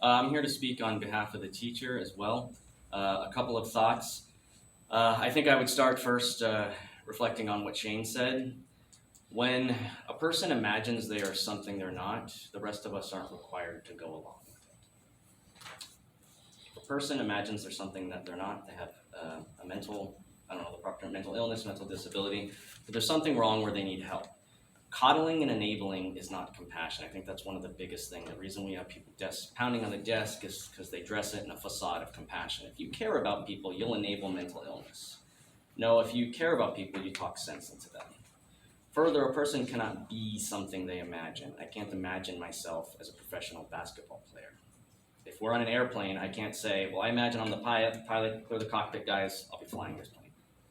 I'm here to speak on behalf of the teacher as well. A couple of thoughts. I think I would start first reflecting on what Shane said. When a person imagines they are something they're not, the rest of us aren't required to go along with it. If a person imagines they're something that they're not, they have a mental, I don't know the proper term, mental illness, mental disability, but there's something wrong where they need help. Coddling and enabling is not compassion. I think that's one of the biggest things. The reason we have people pounding on the desk is because they dress it in a facade of compassion. If you care about people, you'll enable mental illness. No, if you care about people, you talk sense into them. Further, a person cannot be something they imagine. I can't imagine myself as a professional basketball player. If we're on an airplane, I can't say, well, I imagine I'm the pilot, clear the cockpit, guys, I'll be flying this plane.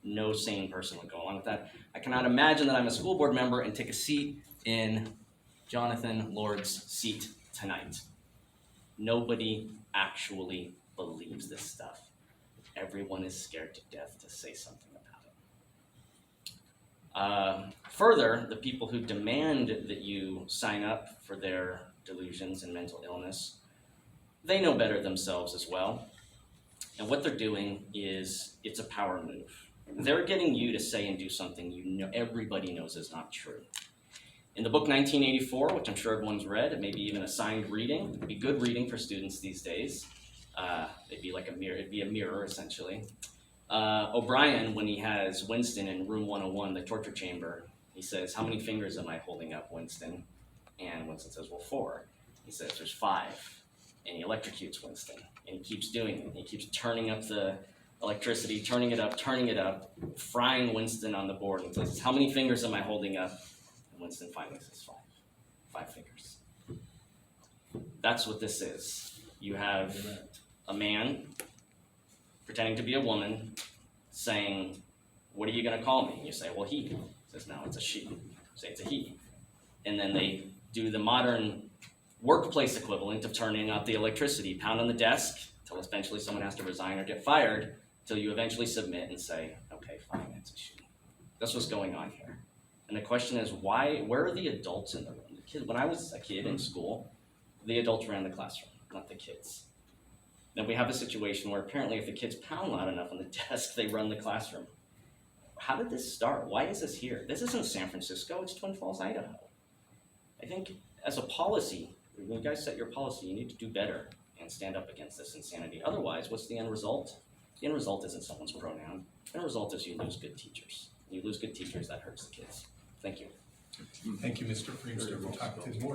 No sane person would go along with that. I cannot imagine that I'm a school board member and take a seat in Jonathan Lord's seat tonight. Nobody actually believes this stuff. Everyone is scared to death to say something about it. Further, the people who demand that you sign up for their delusions and mental illness, they know better themselves as well. And what they're doing is, it's a power move. They're getting you to say and do something you know everybody knows is not true. In the book 1984, which I'm sure everyone's read, it may be even assigned reading. It'd be good reading for students these days. It'd be like a mirror. It'd be a mirror essentially. O'Brien, when he has Winston in room 101, the torture chamber, he says, "How many fingers am I holding up, Winston?" And Winston says, "Well, 4." He says, "There's 5." And he electrocutes Winston, and he keeps doing it. He keeps turning up the electricity, turning it up, frying Winston on the board, and says, "How many fingers am I holding up?" And Winston finally says, 5 fingers. That's what this is. You have a man pretending to be a woman saying, "What are you going to call me?" And you say, "Well, he." He says, "No, it's a she." You say, "It's a he." And then they do the modern workplace equivalent of turning up the electricity, pound on the desk until eventually someone has to resign or get fired, till you eventually submit and say, "Okay, fine, it's a she." That's what's going on here. And the question is, where are the adults in the room? The kids, when I was a kid in school, the adults ran the classroom, not the kids. Then we have a situation where apparently if the kids pound loud enough on the desk, they run the classroom. How did this start? Why is this here? This isn't San Francisco, it's Twin Falls, Idaho. I think as a policy, when you guys set your policy, you need to do better and stand up against this insanity. Otherwise, what's the end result? The end result isn't someone's pronoun. The end result is you lose good teachers. You lose good teachers, that hurts the kids. Thank you. Thank you, Mr. Freemster. We'll talk to more.